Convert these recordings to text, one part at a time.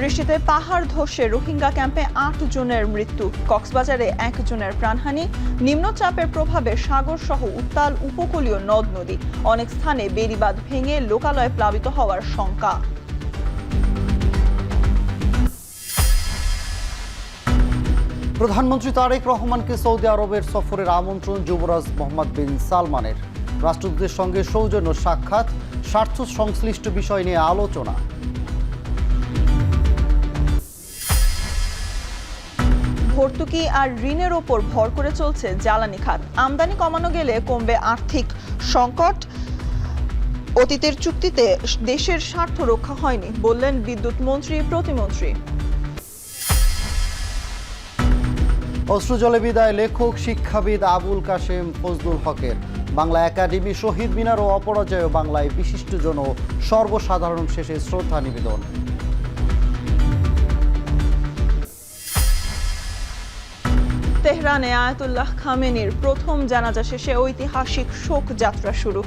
বৃষ্টিতে পাহাড় ধসে রোহিঙ্গা ক্যাম্পে ৮ জনের মৃত্যু, কক্সবাজারে ১ জনের প্রাণহানি। নিম্নচাপের প্রভাবে সাগর সহ উত্তাল উপকূলীয় নদ নদী, অনেক স্থানে বেড়িবাঁধ ভেঙে লোকালয়ে প্লাবিত হওয়ার শঙ্কা। প্রধানমন্ত্রী তারেক রহমানকে সৌদি আরবের সফরের আমন্ত্রণ যুবরাজ মোহাম্মদ বিন সালমানের। রাষ্ট্রদূতের সঙ্গে সৌজন্য সাক্ষাৎ, স্বার্থ সংশ্লিষ্ট বিষয় নিয়ে আলোচনা। ভর্তুকি আর ঋণের ওপর ভর করে চলছে জ্বালানি খাত। আমদানি কমানো গেলে কমবে আর্থিক সংকট। অতীতের চুক্তিতে দেশের স্বার্থ রক্ষা হয়নি বললেন বিদ্যুৎ মন্ত্রী প্রতিমন্ত্রী। অশ্রুজলে বিদায় লেখক শিক্ষাবিদ আবুল কাশেম ফজলুল হকের। বাংলা একাডেমি, শহীদ মিনার ও অপরাজয় বাংলায় বিশিষ্টজন ও সর্বসাধারণ শেষে শ্রদ্ধা নিবেদন। তেহরানে আয়াতুল্লাহ খামেনির প্রথম জানাজা শেষে ঐতিহাসিক শোক যাত্রা শুরু।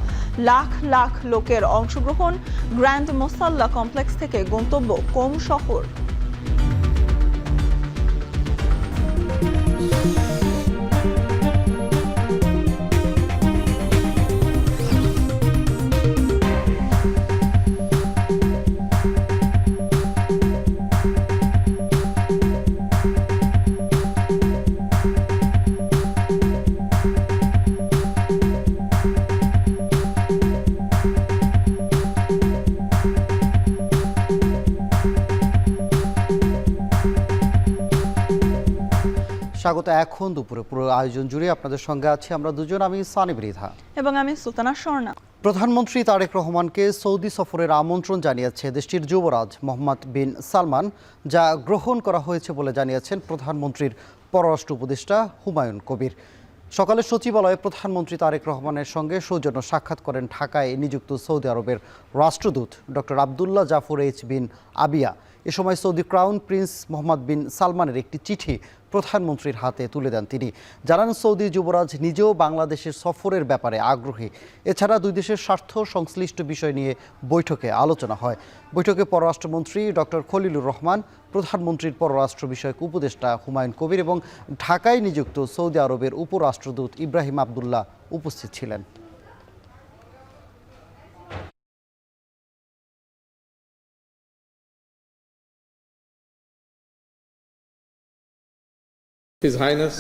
লাখ লাখ লোকের অংশগ্রহণ। গ্র্যান্ড মোসাল্লা কমপ্লেক্স থেকে গন্তব্য কোম শহর। স্বাগত। এখন দুপুরে পুরো আয়োজন জুড়ে আপনাদের সঙ্গে আছি আমরা দুজন, আমি সানি বৃথা এবং আমি সুলতানা স্বর্ণা। প্রধানমন্ত্রী তারেক রহমানকে সৌদি সফরের আমন্ত্রণ জানিয়েছে দেশটির যুবরাজ মোহাম্মদ বিন সালমান, যা গ্রহণ করা হয়েছে বলে জানিয়েছেন প্রধানমন্ত্রীর পররাষ্ট্র উপদেষ্টা হুমায়ুন কবির। সকালে সচিবালয়ে প্রধানমন্ত্রী তারেক রহমানের সঙ্গে সৌজন্য সাক্ষাৎ করেন ঢাকায় নিযুক্ত সৌদি আরবের রাষ্ট্রদূত ডক্টর আবদুল্লাহ জাফর এইচ বিন আবিয়া। এ সময় সৌদি ক্রাউন প্রিন্স মোহাম্মদ বিন সালমানের একটি চিঠি প্রধানমন্ত্রীর হাতে তুলে দেন তিনি। জানান, সৌদি যুবরাজ নিজেও বাংলাদেশের সফরের ব্যাপারে আগ্রহী। এছাড়া দুই দেশের স্বার্থ সংশ্লিষ্ট বিষয় নিয়ে বৈঠকে আলোচনা হয়। বৈঠকে পররাষ্ট্রমন্ত্রী ডক্টর খলিলুর রহমান, প্রধানমন্ত্রীর পররাষ্ট্র বিষয়ক উপদেষ্টা হুমায়ুন কবির এবং ঢাকায় নিযুক্ত সৌদি আরবের উপরাষ্ট্রদূত ইব্রাহিম আবদুল্লাহ উপস্থিত ছিলেন। His Highness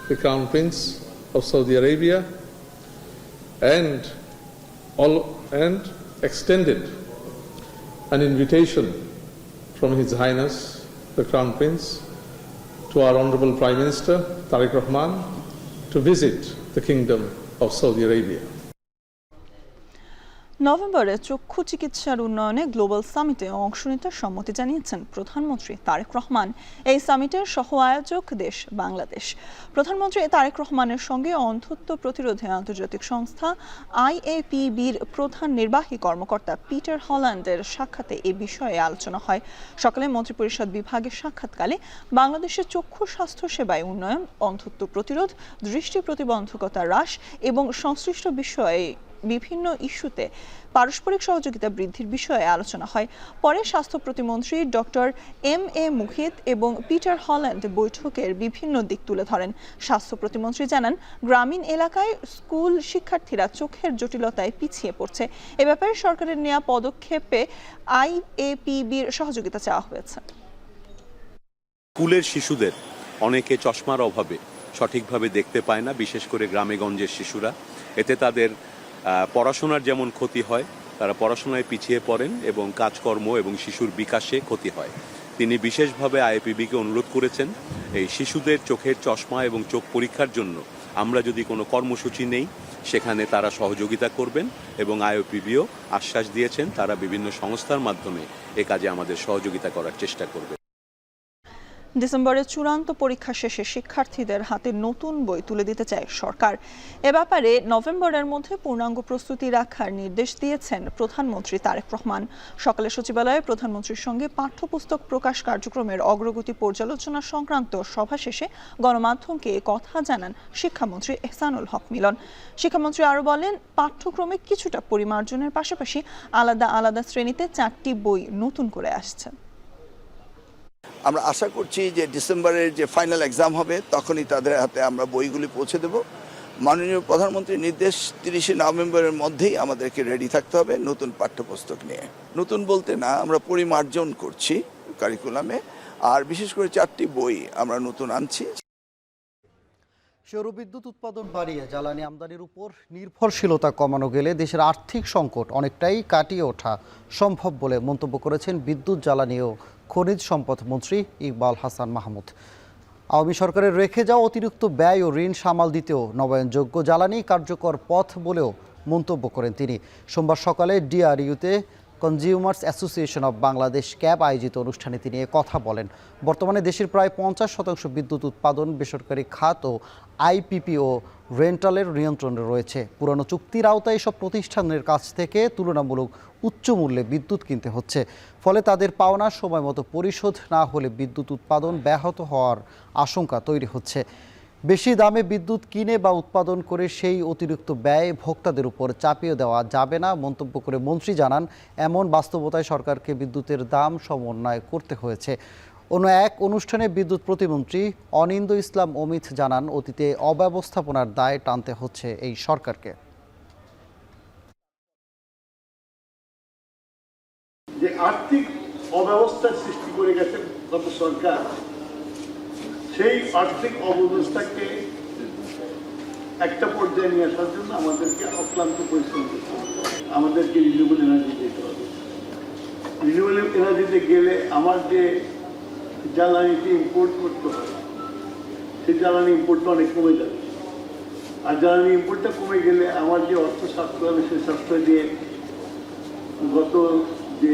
the Crown Prince of Saudi Arabia and extended an invitation from His Highness the Crown Prince to our Honorable Prime Minister Tariq Rahman to visit the Kingdom of Saudi Arabia. নভেম্বরে চক্ষু চিকিৎসার উন্নয়নে global সামিটে অংশ নিতে সম্মতি জানিয়েছেন প্রধানমন্ত্রী তারেক রহমান। এই সামিটের সহ আয়োজক দেশ বাংলাদেশ। প্রধানমন্ত্রী তারেক রহমানের সঙ্গে অন্ধত্ব প্রতিরোধে আন্তর্জাতিক সংস্থা IAPBর প্রধান নির্বাহী কর্মকর্তা পিটার হল্যান্ডের সাক্ষাতে এ বিষয়ে আলোচনা হয়। সকালে মন্ত্রিপরিষদ বিভাগের সাক্ষাৎকালে বাংলাদেশের চক্ষু স্বাস্থ্য সেবায় উন্নয়ন, অন্ধত্ব প্রতিরোধ, দৃষ্টি প্রতিবন্ধকতা হ্রাস এবং সংশ্লিষ্ট বিষয়ে বিভিন্ন ইস্যুতে পারস্পরিক সহযোগিতা বৃদ্ধির বিষয়ে আলোচনা হয়। পরে স্বাস্থ্য প্রতিমন্ত্রী ডক্টর MA মুহিত এবং পিটার হল্যান্ড বৈঠকের বিভিন্ন দিক তুলে ধরেন। স্বাস্থ্য প্রতিমন্ত্রী জানান, গ্রামীণ এলাকায় স্কুল শিক্ষার্থীরা চোখের জটিলতায় পিছিয়ে পড়ছে। এ ব্যাপারে সরকারের নেওয়া পদক্ষেপে IAPBর সহযোগিতা চাওয়া হয়েছে। স্কুলের শিশুদের অনেকে চশমার অভাবে সঠিকভাবে দেখতে পায় না, বিশেষ করে গ্রামে গঞ্জের শিশুরা। এতে তাদের পড়াশোনার যেমন ক্ষতি হয়, তারা পড়াশোনায় পিছিয়ে পড়েন এবং কাজকর্ম এবং শিশুর বিকাশে ক্ষতি হয়। তিনি বিশেষভাবে IAPBকে অনুরোধ করেছেন এই শিশুদের চোখের চশমা এবং চোখ পরীক্ষার জন্য আমরা যদি কোনো কর্মসূচি নেই সেখানে তারা সহযোগিতা করবেন এবং IAPBও আশ্বাস দিয়েছেন তারা বিভিন্ন সংস্থার মাধ্যমে এ কাজে আমাদের সহযোগিতা করার চেষ্টা করবে। ডিসেম্বরে চূড়ান্ত পরীক্ষা শেষে শিক্ষার্থীদের হাতে নতুন বই তুলে দিতে চায় সরকার। এ ব্যাপারে নভেম্বরের মধ্যে পূর্ণাঙ্গ প্রস্তুতি রাখার নির্দেশ দিয়েছেন প্রধানমন্ত্রী তারেক রহমান। সকালে সচিবালয়ে প্রধানমন্ত্রীর সঙ্গে পাঠ্যপুস্তক প্রকাশ কার্যক্রমের অগ্রগতি পর্যালোচনা সংক্রান্ত সভা শেষে গণমাধ্যমকে এ কথা জানান শিক্ষামন্ত্রী এহসানুল হক মিলন। শিক্ষামন্ত্রী আরও বলেন, পাঠ্যক্রমে কিছুটা পরিমার্জনের পাশাপাশি আলাদা আলাদা শ্রেণীতে 4টি বই নতুন করে আসছে। আমরা আশা করছি যে ডিসেম্বরের যে ফাইনাল এক্সাম হবে তখনই তাদের হাতে আমরা বইগুলি পৌঁছে দেব। মাননীয় প্রধানমন্ত্রীর নির্দেশ 30শে নভেম্বরের মধ্যেই আমাদেরকে রেডি থাকতে হবে নতুন পাঠ্যপুস্তক নিয়ে। নতুন বলতে না, আমরা পরিমার্জন করছি কারিকুলামে, আর বিশেষ করে 4টি বই আমরা নতুন আনছি। সৌরবিদ্যুৎ উৎপাদন বাড়িয়ে জ্বালানি আমদানির উপর নির্ভরশীলতা কমানো গেলে দেশের আর্থিক সংকট অনেকটাই কাটিয়ে ওঠা সম্ভব বলে মন্তব্য করেছেন বিদ্যুৎ, জ্বালানি ও খনিজ সম্পদ মন্ত্রী ইকবাল হাসান মাহমুদ। আওয়ামী সরকারের রেখে যাওয়া অতিরিক্ত ব্যয় ও ঋণ সামাল দিতেও নবায়নযোগ্য জ্বালানি কার্যকর পথ বলেও মন্তব্য করেন তিনি। সোমবার সকালে ডিআরইউতে consumers association of Bangladesh CAB আয়োজিত অনুষ্ঠানে তিনি কথা বলেন। বর্তমানে দেশের প্রায় 50% বিদ্যুৎ উৎপাদন বেসরকারি খাত ও আইপিপি ও রেন্টালের নিয়ন্ত্রণে রয়েছে। পুরনো চুক্তির আওতায় এসব প্রতিষ্ঠানের কাছ থেকে তুলনামূলক উচ্চ মূল্যে বিদ্যুৎ কিনতে হচ্ছে। ফলে তাদের পাওনা সময় মতো পরিশোধ না হলে বিদ্যুৎ উৎপাদন ব্যাহত হওয়ার আশঙ্কা তৈরি হচ্ছে। বেশি দামে বিদ্যুৎ কিনে বা উৎপাদন করে সেই অতিরিক্ত ব্যয় ভোক্তাদের উপর চাপিয়ে দেওয়া যাবে না মন্তব্য করে মন্ত্রী জানান, এমন বাস্তবতায় সরকারকে বিদ্যুতের দাম সমন্বয় করতে হয়েছে। অন্য এক অনুষ্ঠানে বিদ্যুৎ প্রতিমন্ত্রী অনিন্দ ইসলাম অমিত জানান, অতীতে অব্যবস্থাপনার দায় টানতে হচ্ছে এই সরকারকে। যে আর্থিক অব্যবস্থার সৃষ্টি করে গেছে গত সরকার, সেই আর্থিক অব্যবস্থাকে একটা পর্যায়ে নিয়ে আসার জন্য আমাদেরকে অক্লান্ত পরিশ্রম করতে হবে। আমাদেরকে রিনিউয়েবল এনার্জি যেতে হবে। রিনিউয়েবল এনার্জিতে গেলে আমার যে জ্বালানিটি ইম্পোর্ট করতে হয়, সেই জ্বালানি ইম্পোর্টটা অনেক কমে যাবে। আর জ্বালানি ইম্পোর্টটা কমে গেলে আমার যে অর্থ সাশ্রয় হবে, সেই সাশ্রয় দিয়ে গত যে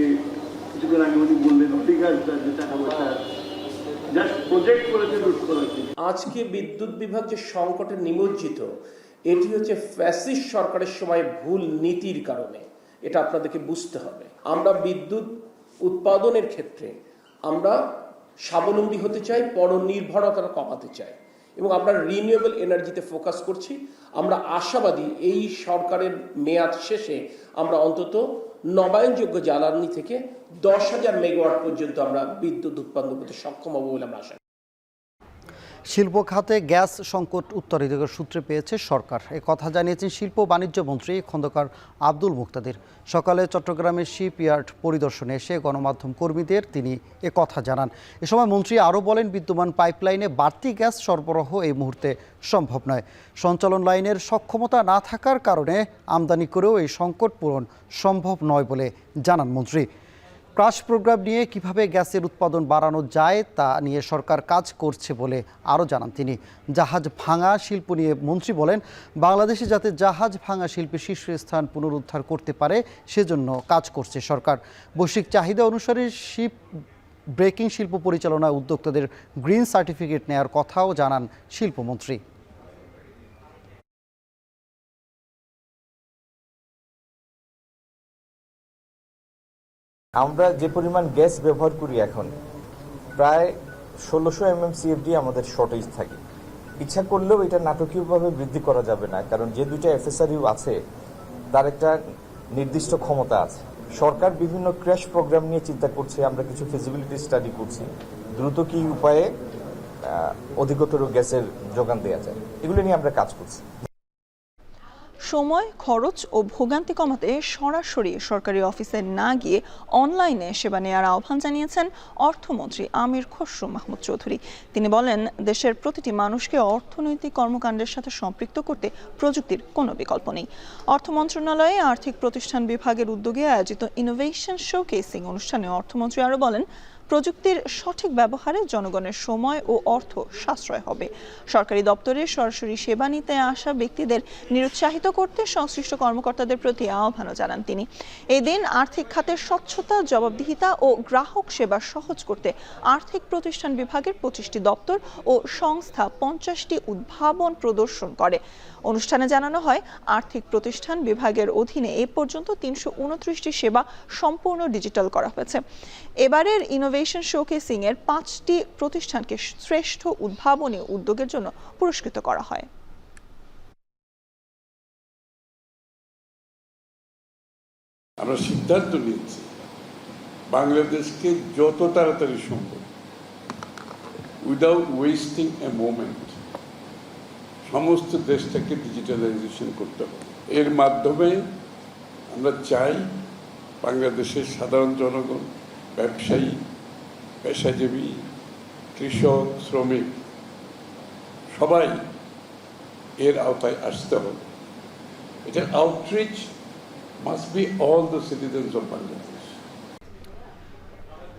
কিছুদিন আগে উনি বললেন অধিকারটা যে টাকা পয়সা জাস্ট প্রজেক্ট করেছে লুট করার জন্য। আজকে বিদ্যুৎ বিভাগ যে সংকটে নিমজ্জিত, এটি হচ্ছে ফ্যাসিস্ট সরকারের সময় ভুল নীতির কারণে। এটা আপনাদেরকে বুঝতে হবে। আমরা বিদ্যুৎ উৎপাদনের ক্ষেত্রে আমরা স্বাবলম্বী হতে চাই, পরনির্ভরতা কমাতে চাই এবং আমরা রিনিউয়েবল এনার্জিতে ফোকাস করছি। আমরা আশাবাদী এই সরকারের মেয়াদ শেষে আমরা অন্তত নবায়নযোগ্য জ্বালানি থেকে 10,000 মেগাওয়াট পর্যন্ত আমরা বিদ্যুৎ উৎপাদন করতে সক্ষম হব বলে আমরা আশা। শিল্প খাতে গ্যাস সংকট উত্তরাধিকার সূত্রে পেয়েছে সরকার, এ কথা জানিয়েছেন শিল্প বাণিজ্য মন্ত্রী খন্দকার আব্দুল মুক্তাদির। সকালে চট্টগ্রামের শিপইয়ার্ড পরিদর্শনে এসে গণমাধ্যম কর্মীদের তিনি এ কথা জানান। এ সময় মন্ত্রী আরও বলেন, বিদ্যমান পাইপলাইনে বাড়তি গ্যাস সরবরাহ এই মুহূর্তে সম্ভব নয়। সঞ্চালন লাইনের সক্ষমতা না থাকার কারণে আমদানি করেও এই সংকট পূরণ সম্ভব নয় বলে জানান মন্ত্রী। ক্রাশ প্রোগ্রাম নিয়ে কিভাবে গ্যাসের উৎপাদন বাড়ানো যায় তা নিয়ে সরকার কাজ করছে বলে আরও জানান তিনি। জাহাজ ভাঙা শিল্প নিয়ে মন্ত্রী বলেন, বাংলাদেশে যাতে জাহাজ ভাঙা শিল্পের শীর্ষস্থান পুনরুদ্ধার করতে পারে সেজন্য কাজ করছে সরকার। বৈশ্বিক চাহিদা অনুসারে শিপ ব্রেকিং শিল্প পরিচালনায় উদ্যোক্তাদের গ্রিন সার্টিফিকেট নেওয়ার কথাও জানান শিল্পমন্ত্রী। আমরা যে পরিমাণ গ্যাস ব্যবহার করি এখন প্রায় 1600 MMCFD আমাদের শর্টেজ থাকে। ইচ্ছা করলেও এটা নাটকীয়ভাবে বৃদ্ধি করা যাবে না, কারণ যে দুইটা FSRU আছে তার একটা নির্দিষ্ট ক্ষমতা আছে। সরকার বিভিন্ন ক্র্যাশ প্রোগ্রাম নিয়ে চিন্তা করছে, আমরা কিছু ফিজিবিলিটি স্টাডি করছি, দ্রুত কি উপায়ে অধিকতর গ্যাসের যোগান দেওয়া যায়, এগুলো নিয়ে আমরা কাজ করছি। সময়, খরচ ও ভোগান্তি কমাতে সরাসরি সরকারি অফিসে না গিয়ে অনলাইনে সেবা নেওয়ার আহ্বান জানিয়েছেন অর্থমন্ত্রী আমির খসরু মাহমুদ চৌধুরী। তিনি বলেন, দেশের প্রতিটি মানুষকে অর্থনৈতিক কর্মকাণ্ডের সাথে সম্পৃক্ত করতে প্রযুক্তির কোনো বিকল্প নেই। অর্থ মন্ত্রণালয়ে আর্থিক প্রতিষ্ঠান বিভাগের উদ্যোগে আয়োজিত ইনোভেশন শোকেসিং অনুষ্ঠানে অর্থমন্ত্রী আরও বলেন, প্রযুক্তির সঠিক ব্যবহারে জনগণের সময় ও অর্থ সাশ্রয় হবে। সরকারি দপ্তরে সরাসরি সেবা নিতে আসা ব্যক্তিদের নিরুৎসাহিত করতে সংশ্লিষ্ট কর্মকর্তাদের প্রতি আহ্বানও জানান তিনি। এই দিন আর্থিক খাতের স্বচ্ছতা, জবাবদিহিতা ও গ্রাহক সেবা সহজ করতে আর্থিক প্রতিষ্ঠান বিভাগের 25টি দপ্তর ও সংস্থা 50টি উদ্ভাবন প্রদর্শন করে। অনুষ্ঠানে জানানো হয়, আর্থিক প্রতিষ্ঠান বিভাগের অধীনে এ পর্যন্ত 329টি সেবা সম্পূর্ণ ডিজিটাল করা হয়েছে। এবারের ইনোভেশন শোকেসিং এর 5টি প্রতিষ্ঠানকে শ্রেষ্ঠ উদ্ভাবনী উদ্যোগের জন্য পুরস্কৃত করা হয়। আমরা সিদ্ধান্ত নিয়েছি বাংলাদেশকে যত তাড়াতাড়ি সম্ভব উইদাউট ওয়েস্টিং এ মোমেন্ট সমস্ত দেশটাকে ডিজিটালাইজেশন করতে হবে। এর মাধ্যমে আমরা চাই বাংলাদেশের সাধারণ জনগণ, ব্যবসায়ী, পেশাজীবী, কৃষক, শ্রমিক সবাই এর আওতায় আসতে হবে। এটার outreach must be all the citizens of Bangladesh.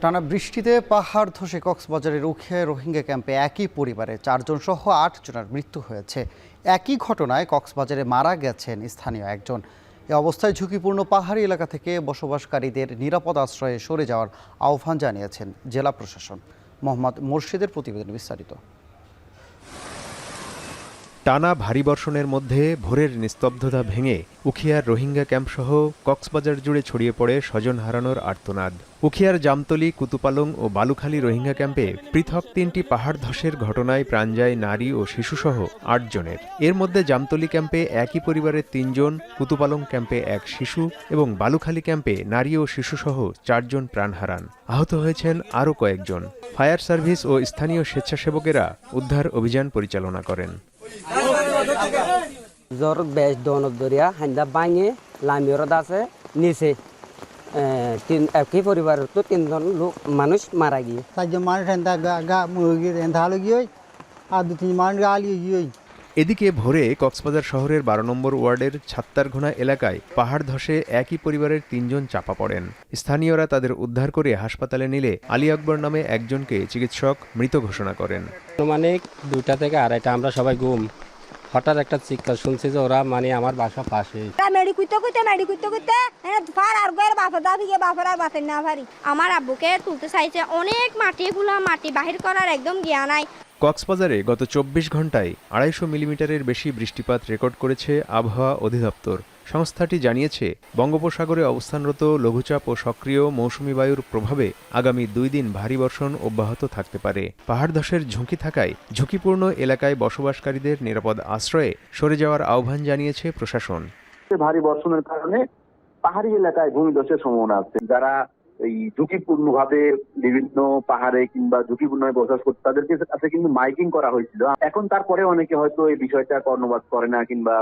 টানা বৃষ্টিতে পাহাড় ধসে কক্সবাজারের উখিয়ায় রোহিঙ্গা ক্যাম্পে একই পরিবারে 4 জন সহ 8 জনের মৃত্যু হয়েছে। একই ঘটনায় কক্সবাজারে মারা গেছেন স্থানীয় একজন। এ অবস্থায় ঝুঁকিপূর্ণ পাহাড়ি এলাকা থেকে বসবাসকারীদের নিরাপদ আশ্রয়ে সরে যাওয়ার আহ্বান জানিয়েছেন জেলা প্রশাসন। মোহাম্মদ মোর্শেদের প্রতিবেদন বিস্তারিত। টানা ভারী বর্ষণের মধ্যে ভোরের নিস্তব্ধতা ভেঙে উখিয়ার রোহিঙ্গা ক্যাম্পসহ কক্সবাজার জুড়ে ছড়িয়ে পড়ে স্বজন হারানোর আর্তনাদ। উখিয়ার জামতলী, কুতুপালং ও বালুখালী রোহিঙ্গা ক্যাম্পে পৃথক 3টি পাহাড় ধসের ঘটনায় প্রাণ যায় নারী ও শিশুসহ 8 জনের। এর মধ্যে জামতলী ক্যাম্পে একই পরিবারের 3 জন, কুতুপালং ক্যাম্পে 1 শিশু এবং বালুখালী ক্যাম্পে নারী ও শিশুসহ 4 জন প্রাণ হারান। আহত হয়েছেন আরও কয়েকজন। ফায়ার সার্ভিস ও স্থানীয় স্বেচ্ছাসেবকেরা উদ্ধার অভিযান পরিচালনা করেন। জ্বর বেশ দনক দরিয়া হান্দা ভাঙে লামিওরত আছে নিচে একই পরিবারের তো 3 জন লোক মানুষ মারা গিয়ে 4 জন মানুষ গা মুরগি ধালো গিয়ে আর 2-3 মানুষ গালি গিয়ে। এদিকে ভোরে কক্সবাজার শহরের 12 নম্বর ওয়ার্ডের ছাত্তারঘোনা এলাকায় পাহাড় ধসে একই পরিবারের 3 জন চাপা পড়েন। স্থানীয়রা তাদের উদ্ধার করে হাসপাতালে নিলে আলী আকবর নামে একজনকে চিকিৎসক মৃত ঘোষণা করেন। মানে 2টা থেকে 2:30 আমরা সবাই ঘুম, হঠাৎ একটা চিৎকার শুনছি যে ওরা মানে আমার বাসা পাশে। আমার আব্বুকে তুলতে চাইছে, অনেক মাটি বাহির করার একদম জ্ঞান নাই। কক্সবাজারে গত 24 ঘন্টায় 250 মিলিমিটারের বেশি বৃষ্টিপাত রেকর্ড করেছে আবহাওয়া অধিদপ্তর। সংস্থাটি জানিয়েছে, বঙ্গোপসাগরে অবস্থানরত লঘুচাপ ও সক্রিয় মৌসুমী বায়ুর প্রভাবে আগামী 2 দিন ভারী বর্ষণ অব্যাহত থাকতে পারে। পাহাড় ধসের ঝুঁকি থাকায় ঝুঁকিপূর্ণ এলাকায় বসবাসকারীদের নিরাপদ আশ্রয়ে সরে যাওয়ার আহ্বান জানিয়েছে প্রশাসন। ভারী বর্ষণের কারণে পাহাড়ি এলাকায় ভূমিধসের সম্ভাবনা আছে। যারা এই ঝুঁকিপূর্ণভাবে বিভিন্ন পাহাড়ে কিংবা ঝুঁকিপূর্ণভাবে বসবাস করতে, তাদেরকে কাছে কিন্তু মাইকিং করা হয়েছিল। এখন তারপরে অনেকে হয়তো এই বিষয়টা কর্ণপাত করে না কিংবা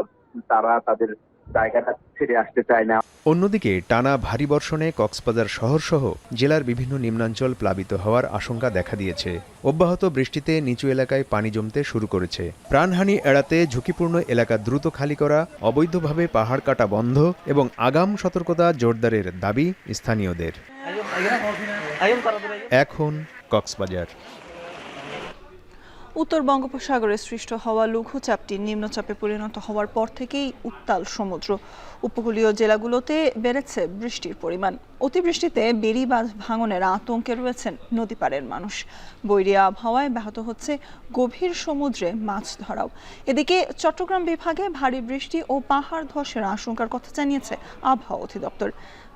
তারা তাদের জায়গাটা ছেড়ে আসতে চায় না। অন্যদিকে টানা ভারী বর্ষণে কক্সবাজার শহরসহ জেলার বিভিন্ন নিম্নাঞ্চল প্লাবিত হওয়ার আশঙ্কা দেখা দিয়েছে। অব্যাহত বৃষ্টিতে নিচু এলাকায় পানি জমতে শুরু করেছে। প্রাণহানি এড়াতে ঝুঁকিপূর্ণ এলাকা দ্রুত খালি করা, অবৈধভাবে পাহাড় কাটা বন্ধ এবং আগাম সতর্কতা জোরদারের দাবি স্থানীয়দের। এখন কক্সবাজার। উত্তর বঙ্গোপসাগরে সৃষ্ট হওয়া লঘুচাপটি নিম্নচাপে পরিণত হওয়ার পর থেকেই উত্তাল সমুদ্র। উপকূলীয় জেলাগুলোতে বেড়েছে বৃষ্টির পরিমাণ। অতিবৃষ্টিতে বেড়িবাঁধ ভাঙনের আতঙ্কে রয়েছেন নদীপাড়ের মানুষ। বৈরী আবহাওয়ায় ব্যাহত হচ্ছে গভীর সমুদ্রে মাছ ধরাও। এদিকে চট্টগ্রাম বিভাগে ভারী বৃষ্টি ও পাহাড় ধসের আশঙ্কার কথা জানিয়েছে আবহাওয়া অধিদপ্তর।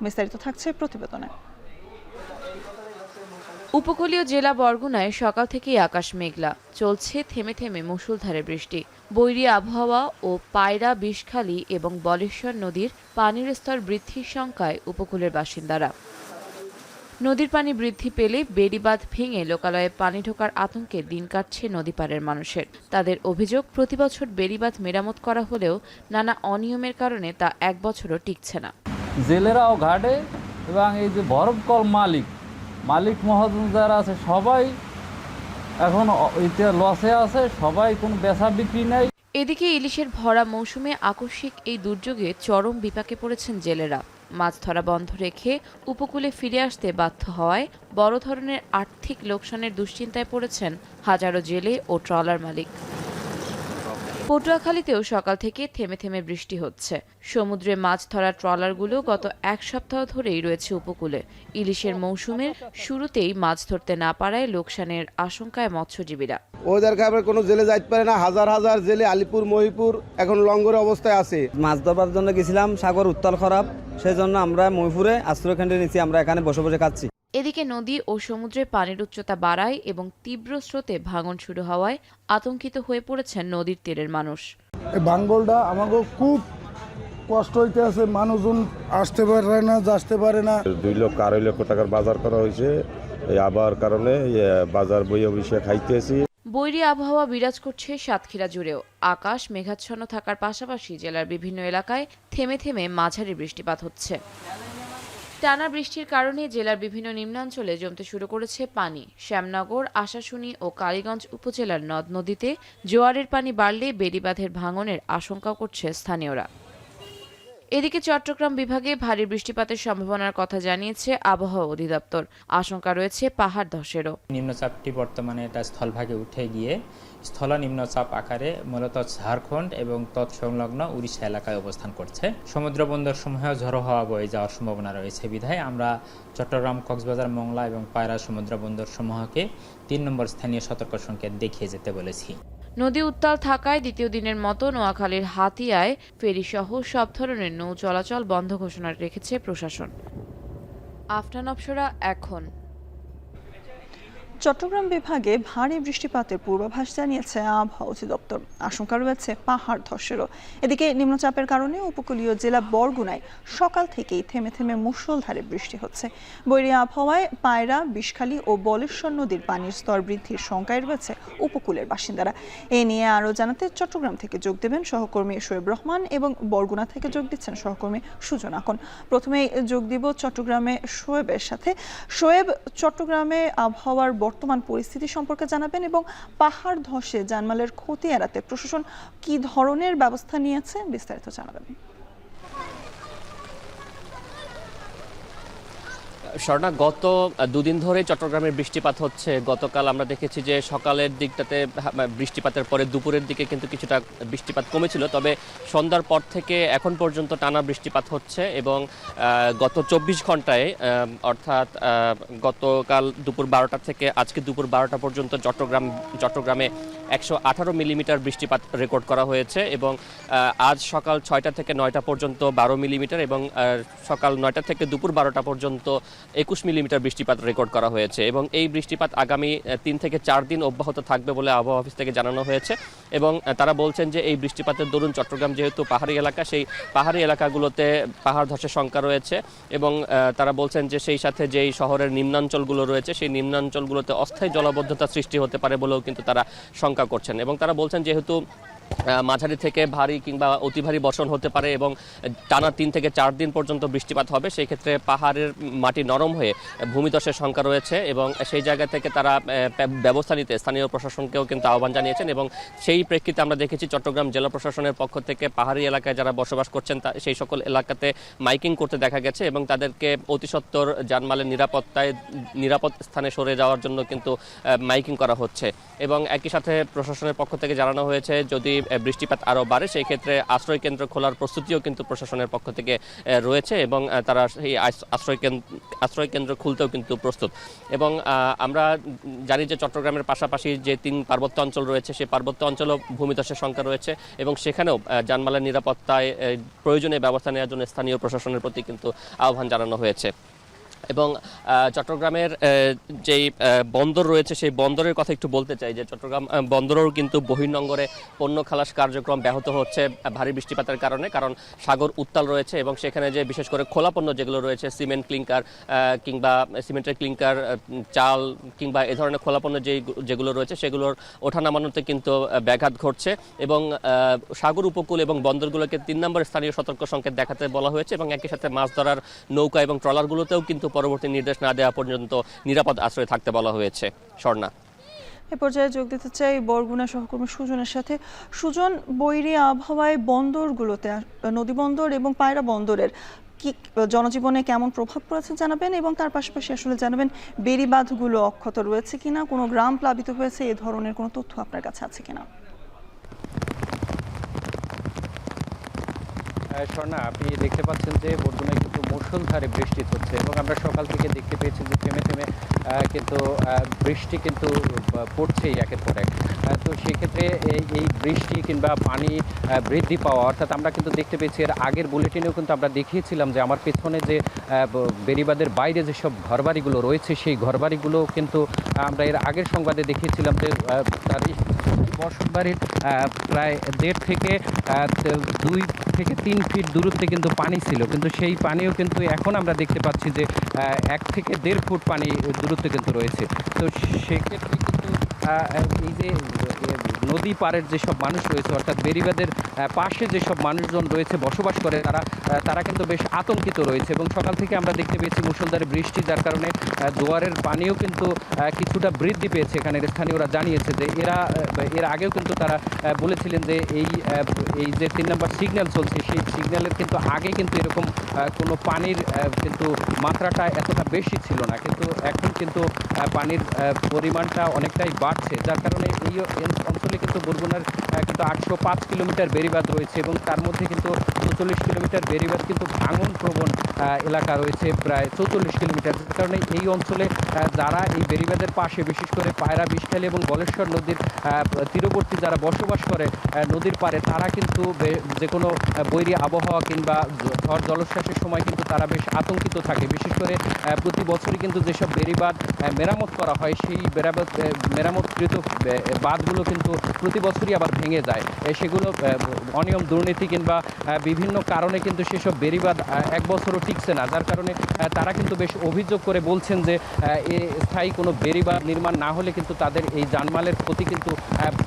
বিস্তারিত থাকছে প্রতিবেদনে। উপকূলীয় জেলা বরগুনায় সকাল থেকেই আকাশ মেঘলা, চলছে থেমে থেমে মুষলধারে বৃষ্টি। বৈরী আবহাওয়া ও পায়রা, বিষখালী এবং বলেশ্বর নদীর পানির স্তর বৃদ্ধির শঙ্কায় উপকূলের বাসিন্দারা। নদীর পানি বৃদ্ধি পেলে বেড়িবাঁধ ভেঙে লোকালয়ে পানি ঢোকার আতঙ্কে দিন কাটছে নদীপাড়ের মানুষের। তাদের অভিযোগ, প্রতিবছর বেড়িবাঁধ মেরামত করা হলেও নানা অনিয়মের কারণে তা 1 বছরও টিকছে না। জেলেরাও ঘাটে এবং এই যে বরফকল মালিক মহাজন যারা আছে সবাই এখন লসে আছে, সবাই কোনো বেচা বিক্রি নেই। এদিকে ইলিশের ভরা মৌসুমে আকস্মিক এই দুর্যোগে চরম বিপাকে পড়েছেন জেলেরা। মাছ ধরা বন্ধ রেখে উপকূলে ফিরে আসতে বাধ্য হওয়ায় বড় ধরনের আর্থিক লোকসানের দুশ্চিন্তায় পড়েছেন হাজারো জেলে ও ট্রলার মালিক। পটুয়াখালীতেও সকাল থেকে থেমে থেমে বৃষ্টি হচ্ছে। সমুদ্রে মাছ ধরা ট্রলারগুলো গত 1 সপ্তাহ ধরেই রয়েছে উপকূলে। ইলিশের মৌসুমের শুরুতেই মাছ ধরতে না পারায় লোকসানের আশঙ্কায় মৎস্যজীবীরা। ওদের খাবার কোনো জেলে যাইতে পারে না। হাজার হাজার জেলে আলিপুর, মহিপুর এখন লঙ্গরের অবস্থায় আছে। মাছ ধরবার জন্য গেছিলাম, সাগর উত্তাল খারাপ, সেই জন্য আমরা মহিপুরে আশ্রয়কেন্দ্রে নিচ্ছি, আমরা এখানে বসে বসে খাচ্ছি। এদিকে নদী ও সমুদ্রে পানির উচ্চতা বাড়ায় এবং তীব্র স্রোতে ভাঙন শুরু হওয়ায় আতঙ্কিত হয়ে পড়েছেন নদীর তীরের মানুষ। এই ভাঙ্গলটা আমাকে খুব কষ্ট হইতে আছে, মানুষজন আসতে পারে না, আসতে পারে না। 2 লক্ষ 2.5 লক্ষ টাকার বাজার করা হয়েছে এই আবহাওয়ার কারণে। বাজার বইয়ে বসে খাইতেছি। বৈরী আবহাওয়া বিরাজ করছে সাতক্ষীরা জুড়েও। আকাশ মেঘাচ্ছন্ন থাকার পাশাপাশি জেলার বিভিন্ন এলাকায় থেমে থেমে মাঝারি বৃষ্টিপাত হচ্ছে। টানা বৃষ্টির কারণে জেলার বিভিন্ন নিম্নাঞ্চলে জমতে শুরু করেছে পানি। শ্যামনগর, আশাশুনি ও কালীগঞ্জ উপজেলার নদ নদীতে জোয়ারের পানি বাড়লে বেড়িবাঁধের ভাঙনের আশঙ্কা করছে স্থানীয়রা। এদিকে চট্টগ্রাম বিভাগে ভারী বৃষ্টিপাতের সম্ভাবনার কথা জানিয়েছে আবহাওয়া অধিদপ্তর। আশঙ্কা রয়েছে পাহাড় ধসেরও। নিম্নচাপটি বর্তমানে এটা স্থলভাগে উঠে গিয়ে স্থল নিম্নচাপ আকারে মূলত ঝাড়খণ্ড এবং তৎসংলগ্ন উড়িষ্যা এলাকায় অবস্থান করছে। সমুদ্র বন্দর সমূহেও ঝড়ো হাওয়া বয়ে যাওয়ার সম্ভাবনা রয়েছে বিধায় আমরা চট্টগ্রাম, কক্সবাজার, মোংলা এবং পায়রা সমুদ্র বন্দর সমূহকে 3 নম্বর স্থানীয় সতর্ক সংকেত দেখিয়ে যেতে বলেছি। নদী উত্তাল থাকায় দ্বিতীয় দিনের মতো নোয়াখালীর হাতিয়ায় ফেরিসহ সব ধরনের নৌ চলাচল বন্ধ ঘোষণা রেখেছে প্রশাসন। আফনান অপসরা, এখন। চট্টগ্রাম বিভাগে ভারী বৃষ্টিপাতের পূর্বাভাস জানিয়েছে আবহাওয়া অধিদপ্তর। আশঙ্কা রয়েছে পাহাড় ধসেরও। এদিকে নিম্নচাপের কারণে উপকূলীয় জেলা বরগুনায় সকাল থেকেই থেমে থেমে মুষলধারে বৃষ্টি হচ্ছে। বৈরী আবহাওয়ায় পায়রা, বিষখালী ও বলেশ্বর নদীর পানির স্তর বৃদ্ধির শঙ্কায় রয়েছে উপকূলের বাসিন্দারা। এ নিয়ে আরও জানাতে চট্টগ্রাম থেকে যোগ দেবেন সহকর্মী শোয়েব রহমান এবং বরগুনা থেকে যোগ দিচ্ছেন সহকর্মী সুজন আকন। প্রথমেই যোগ দিব চট্টগ্রামে শোয়েবের সাথে। শোয়েব, চট্টগ্রামে আবহাওয়ার বর্তমান পরিস্থিতি সম্পর্কে জানাবেন এবং পাহাড় ধসে জানমালের ক্ষতি এড়াতে প্রশাসন কি ধরনের ব্যবস্থা নিয়েছে বিস্তারিত জানাবেন। স্বর্ণা, গত 2 দিন ধরে চট্টগ্রামের বৃষ্টিপাত হচ্ছে। গতকাল আমরা দেখেছি যে সকালের দিকটাতে বৃষ্টিপাতের পরে দুপুরের দিকে কিন্তু কিছুটা বৃষ্টিপাত কমেছিল, তবে সন্ধ্যার পর থেকে এখন পর্যন্ত টানা বৃষ্টিপাত হচ্ছে এবং গত 24 ঘন্টায় অর্থাৎ গতকাল দুপুর 12টা থেকে আজকে দুপুর 12টা পর্যন্ত চট্টগ্রামে 118 মিলিমিটার বৃষ্টিপাত রেকর্ড করা হয়েছে এবং আজ সকাল 6টা থেকে 9টা পর্যন্ত 12 মিলিমিটার এবং সকাল 9টা থেকে দুপুর 12টা পর্যন্ত 21 মিলিমিটার বৃষ্টিপাত রেকর্ড করা হয়েছে এবং এই বৃষ্টিপাত আগামী 3 থেকে 4 দিন অব্যাহত থাকবে বলে আবহাওয়া অফিস থেকে জানানো হয়েছে এবং তারা বলছেন যে এই বৃষ্টিপাতের দরুন চট্টগ্রাম যেহেতু পাহাড়ি এলাকা, সেই পাহাড়ি এলাকাগুলোতে পাহাড় ধসের শঙ্কা রয়েছে এবং তারা বলছেন যে সেই সাথে যেই শহরের নিম্নাঞ্চলগুলো রয়েছে সেই নিম্নাঞ্চলগুলোতে অস্থায়ী জলাবদ্ধতা সৃষ্টি হতে পারে বলেও কিন্তু তারা শঙ্কা করছেন এবং তারা বলছেন যেহেতু মাঝারি থেকে ভারী কিংবা অতি ভারী বর্ষণ হতে পারে এবং টানা 3 থেকে 4 দিন পর্যন্ত বৃষ্টিপাত হবে, সেই ক্ষেত্রে পাহাড়ের মাটি নরম হয়ে ভূমিধসের শঙ্কা রয়েছে এবং সেই জায়গা থেকে তারা ব্যবস্থা নিতে স্থানীয় প্রশাসনকেও কিন্তু আহ্বান জানিয়েছেন এবং সেই প্রেক্ষিতে আমরা দেখেছি চট্টগ্রাম জেলা প্রশাসনের পক্ষ থেকে পাহাড়ি এলাকায় যারা বসবাস করছেন সেই সকল এলাকাতে মাইকিং করতে দেখা গেছে এবং তাদেরকে অতি সত্বর জানমালের নিরাপদ স্থানে সরে যাওয়ার জন্য কিন্তু মাইকিং করা হচ্ছে এবং একই সাথে প্রশাসনের পক্ষ থেকে জানানো হয়েছে যদি বৃষ্টিপাত আরও বাড়ে সেই ক্ষেত্রে আশ্রয় কেন্দ্র খোলার প্রস্তুতিও কিন্তু প্রশাসনের পক্ষ থেকে রয়েছে এবং তারা সেই আশ্রয় কেন্দ্র খুলতেও কিন্তু প্রস্তুত এবং আমরা জানি যে চট্টগ্রামের পাশাপাশি যে 3 পার্বত্য অঞ্চল রয়েছে সেই পার্বত্য অঞ্চলেও ভূমিধসের শঙ্কা রয়েছে এবং সেখানেও জানমালের নিরাপত্তায় প্রয়োজনীয় ব্যবস্থা নেওয়ার জন্য স্থানীয় প্রশাসনের প্রতি কিন্তু আহ্বান জানানো হয়েছে এবং চট্টগ্রামের যেই বন্দর রয়েছে সেই বন্দরের কথা একটু বলতে চাই যে চট্টগ্রাম বন্দরেও কিন্তু বহির্নোঙরে পণ্য খালাস কার্যক্রম ব্যাহত হচ্ছে ভারী বৃষ্টিপাতের কারণে, কারণ সাগর উত্তাল রয়েছে এবং সেখানে যে বিশেষ করে খোলা পণ্য যেগুলো রয়েছে সিমেন্ট ক্লিংকার কিংবা সিমেন্টের ক্লিংকার, চাল কিংবা এ ধরনের খোলা পণ্য যেগুলো রয়েছে সেগুলোর ওঠানামানোতে কিন্তু ব্যাঘাত ঘটছে এবং সাগর উপকূল এবং বন্দরগুলোকে 3 নম্বর স্থানীয় সতর্ক সংকেত দেখাতে বলা হয়েছে এবং একই সাথে মাছ ধরার নৌকা এবং ট্রলারগুলোতেও কিন্তু পরবর্তী নির্দেশ না দেওয়া পর্যন্ত নিরাপদ আশ্রয়ে থাকতে বলা হয়েছে। স্বর্ণা, এ পর্যায়ে যোগ দিতে চাই বরগুনা সহকর্মী সুজনের সাথে। সুজন, বৈরী আবহাওয়ায় বন্দরগুলোতে, নদী বন্দর এবং পায়রা বন্দরের কি জনজীবনে কেমন প্রভাব পড়েছে জানাবেন এবং তার পাশাপাশি আসলে জানাবেন বেড়িবাঁধগুলো অক্ষত রয়েছে কিনা, কোনো গ্রাম প্লাবিত হয়েছে, এ ধরনের কোনো তথ্য আপনার কাছে আছে কিনা? স্বর্ণা, আপনি দেখতে পাচ্ছেন যে বরগুনায় কিন্তু মুষলধারে বৃষ্টি হচ্ছে এবং আমরা সকাল থেকে দেখতে পেয়েছি যে থেমে থেমে কিন্তু বৃষ্টি কিন্তু পড়ছেই একের পর এক। তো সেক্ষেত্রে এই বৃষ্টি কিংবা পানি বৃদ্ধি পাওয়া, অর্থাৎ আমরা কিন্তু দেখতে পেয়েছি এর আগের বুলেটিনেও কিন্তু আমরা দেখিয়েছিলাম যে আমার পেছনে যে বেড়িবাঁধের বাইরে যেসব ঘরবাড়িগুলো রয়েছে সেই ঘরবাড়িগুলো কিন্তু আমরা এর আগের সংবাদে দেখিয়েছিলাম যে তার বসতবাড়ির প্রায় 1.5 থেকে 2 থেকে 3 ফিট দূরত্বে কিন্তু পানি ছিল, কিন্তু সেই পানিও কিন্তু এখন আমরা দেখতে পাচ্ছি যে 1 থেকে 1.5 ফুট পানি দূরত্বে কিন্তু রয়েছে। তো সেক্ষেত্রে কিন্তু এই যে নদী পাড়ের যেসব মানুষ রয়েছে, অর্থাৎ বেড়িবাঁধের পাশে যেসব মানুষজন রয়েছে বসবাস করে, তারা কিন্তু বেশ আতঙ্কিত রয়েছে। এবং সকাল থেকে আমরা দেখতে পেয়েছি মুষলধারে বৃষ্টি, যার কারণে জোয়ারের পানিও কিন্তু কিছুটা বৃদ্ধি পেয়েছে। এখানের স্থানীয়রা জানিয়েছে যে এর আগেও কিন্তু তারা বলেছিলেন যে এই যে 3 নম্বর সিগন্যাল চলছে, সেই সিগন্যালের কিন্তু আগে কিন্তু এরকম কোনো পানির কিন্তু মাত্রাটা এতটা বেশি ছিল না, কিন্তু এখন কিন্তু পানির পরিমাণটা অনেকটাই বাড়ছে, যার কারণে এই অঞ্চলে কিন্তু বরগুনার কিন্তু 805 কিলোমিটার বেড়িবাঁধ রয়েছে এবং তার মধ্যে কিন্তু 39 কিলোমিটার বেড়িবাঁধ কিন্তু ভাঙন প্রবণ এলাকা রয়েছে প্রায় 44 কিলোমিটার। যার কারণে এই অঞ্চলে যারা এই বেড়িবাঁধের পাশে, বিশেষ করে পায়রা, বিষখালী এবং বলেশ্বর নদীর তীরবর্তী যারা বসবাস করে নদীর পাড়ে, তারা কিন্তু যে কোনো বৈরী আবহাওয়া কিংবা ঝড় জলোচ্ছ্বাসের সময় কিন্তু তারা বেশ আতঙ্কিত থাকে। বিশেষ করে প্রতি বছরই কিন্তু যেসব বেড়িবাঁধ মেরামত করা হয়, সেই মেরামতকৃত বাঁধগুলো কিন্তু প্রতি বছরই আবার ভেঙে যায়। সেগুলো অনিয়ম, দুর্নীতি কিংবা বিভিন্ন কারণে কিন্তু সেসব বেড়িবাঁধ 1 বছরও টিকছে না, যার কারণে তারা কিন্তু বেশ অভিযোগ করে বলছেন যে স্থায়ী কোনো বেড়িবাঁধ নির্মাণ না হলে কিন্তু তাদের এই জানমালের ক্ষতি কিন্তু